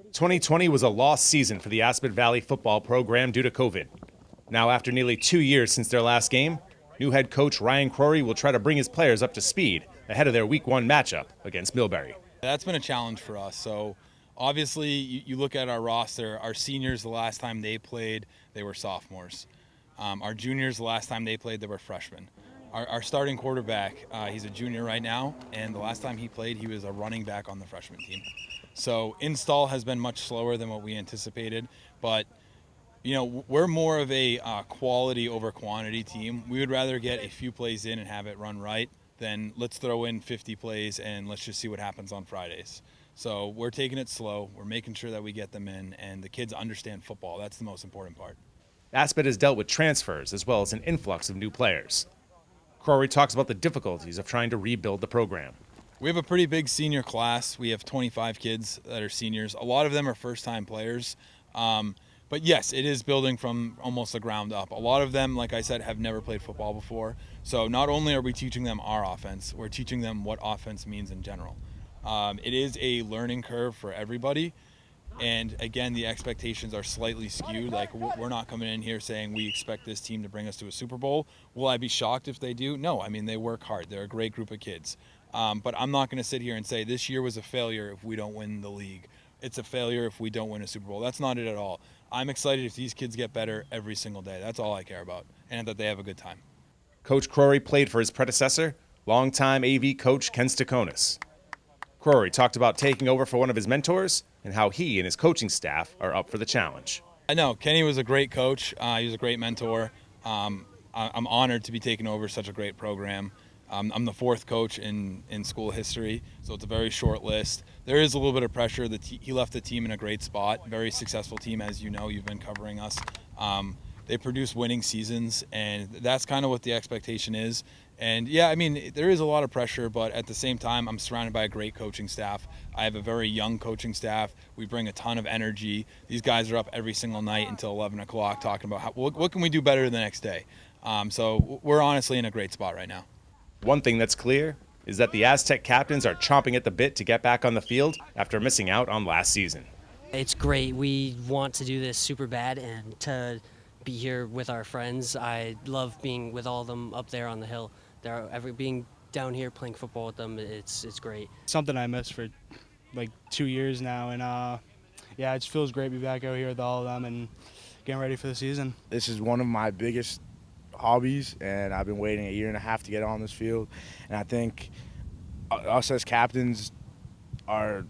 2020 was a lost season for the Assabet Valley football program due to COVID. Now, after nearly 2 years since their last game, new head coach Ryan Crory will try to bring his players up to speed ahead of their Week 1 matchup against Millbury. That's been a challenge for us. So obviously you look at our roster, our seniors, the last time they played, they were sophomores. Our juniors, the last time they played, they were freshmen. Our starting quarterback, he's a junior right now, and the last time he played, he was a running back on the freshman team. So install has been much slower than what we anticipated, but you know, we're more of a quality over quantity team. We would rather get a few plays in and have it run right than let's throw in 50 plays and let's just see what happens on Fridays. So we're taking it slow. We're making sure that we get them in, and the kids understand football. That's the most important part. Assabet has dealt with transfers as well as an influx of new players. Crory talks about the difficulties of trying to rebuild the program. We have a pretty big senior class. We have 25 kids that are seniors. A lot of them are first-time players. But yes, it is building from almost the ground up. A lot of them, like I said, have never played football before. So not only are we teaching them our offense, we're teaching them what offense means in general. It is a learning curve for everybody. And again, the expectations are slightly skewed. Like, we're not coming in here saying we expect this team to bring us to a Super Bowl. Will I be shocked if they do? No, I mean, they work hard. They're a great group of kids. But I'm not going to sit here and say this year was a failure if we don't win the league. It's a failure if we don't win a Super Bowl. That's not it at all. I'm excited if these kids get better every single day. That's all I care about, and that they have a good time. Coach Crory played for his predecessor, longtime AV coach Ken Stakonis. Crory talked about taking over for one of his mentors and how he and his coaching staff are up for the challenge. I know Kenny was a great coach. He was a great mentor. I'm honored to be taking over such a great program. I'm the fourth coach in school history, so it's a very short list. There is a little bit of pressure. He left the team in a great spot. Very successful team, as you know. You've been covering us. They produce winning seasons, and that's kind of what the expectation is. And yeah, I mean, there is a lot of pressure, but at the same time, I'm surrounded by a great coaching staff. I have a very young coaching staff. We bring a ton of energy. These guys are up every single night until 11 o'clock talking about what can we do better the next day. So we're honestly in a great spot right now. One thing that's clear is that the Aztec Captains are chomping at the bit to get back on the field after missing out on last season. It's great. We want to do this super bad, and to be here with our friends. I love being with all of them up there on the hill. Being down here playing football with them, it's great. Something I missed for like 2 years now, and yeah, it just feels great to be back out here with all of them and getting ready for the season. This is one of my biggest hobbies, and I've been waiting 1.5 years to get on this field, and I think us as captains are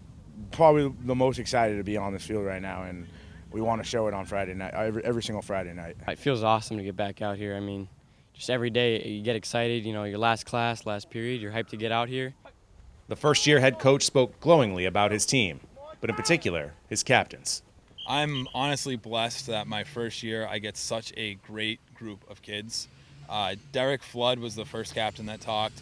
probably the most excited to be on this field right now, and we want to show it on Friday night, every single Friday night. It feels awesome to get back out here. I mean, just every day you get excited, you know, your last class, last period, you're hyped to get out here. The first-year head coach spoke glowingly about his team, but in particular, his captains. I'm honestly blessed that my first year I get such a great group of kids. Derek Flood was the first captain that talked.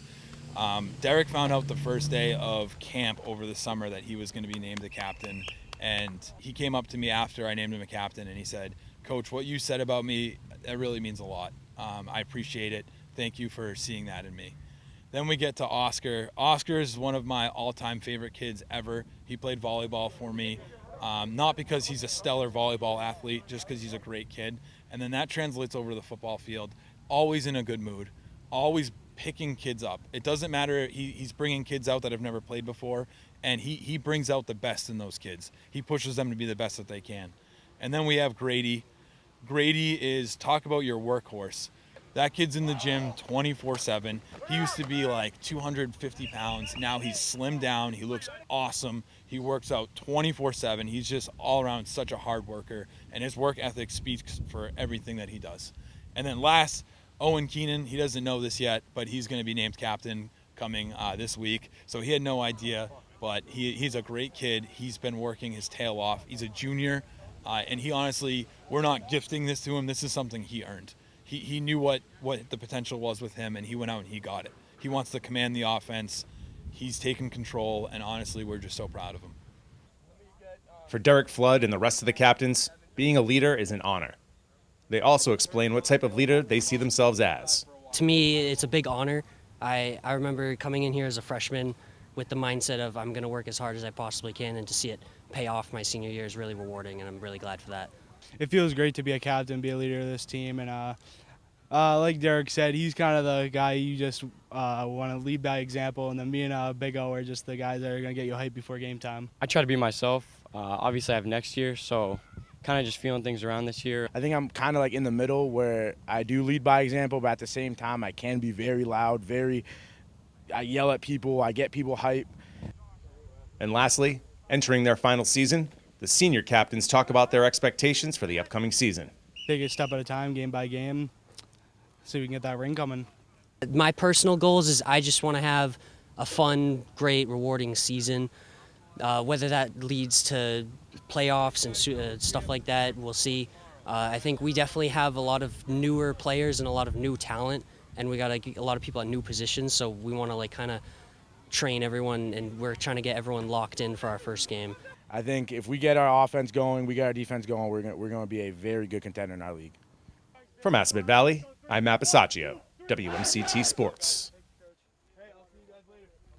Derek found out the first day of camp over the summer that he was going to be named a captain, and he came up to me after I named him a captain and he said, "Coach, what you said about me, that really means a lot. I appreciate it. Thank you for seeing that in me." Then we get to Oscar. Oscar is one of my all-time favorite kids ever. He played volleyball for me. Not because he's a stellar volleyball athlete, just because he's a great kid. And then that translates over to the football field. Always in a good mood, always picking kids up. It doesn't matter, he's bringing kids out that have never played before, and he brings out the best in those kids. He pushes them to be the best that they can. And then we have Grady. Grady is, talk about your workhorse. That kid's in the gym 24/7. He used to be like 250 pounds. Now he's slimmed down. He looks awesome. He works out 24/7. He's just all around such a hard worker, and his work ethic speaks for everything that he does. And then last, Owen Keenan. He doesn't know this yet, but he's going to be named captain coming this week. So he had no idea, but he's a great kid. He's been working his tail off. He's a junior, and he honestly, we're not gifting this to him. This is something he earned. He knew what the potential was with him, and he went out and he got it. He wants to command the offense. He's taken control, and honestly, we're just so proud of him. For Derek Flood and the rest of the captains, being a leader is an honor. They also explain what type of leader they see themselves as. To me, it's a big honor. I remember coming in here as a freshman with the mindset of I'm going to work as hard as I possibly can, and to see it pay off my senior year is really rewarding, and I'm really glad for that. It feels great to be a captain, be a leader of this team, and like Derek said, he's kind of the guy you just want to lead by example, and then me and Big O are just the guys that are going to get you hyped before game time. I try to be myself. Obviously, I have next year, so kind of just feeling things around this year. I think I'm kind of like in the middle where I do lead by example, but at the same time, I can be very loud, I yell at people, I get people hyped. And lastly, entering their final season, the senior captains talk about their expectations for the upcoming season. Take it step at a time, game by game, so we can get that ring coming. My personal goals is I just want to have a fun, great, rewarding season. Whether that leads to playoffs and stuff like that, we'll see. I think we definitely have a lot of newer players and a lot of new talent, and we got a lot of people at new positions, so we want to kind of train everyone, and we're trying to get everyone locked in for our first game. I think if we get our offense going, we get our defense going, we're going to be a very good contender in our league. From Assabet Valley, I'm Matt Bisaccio, WMCT Sports.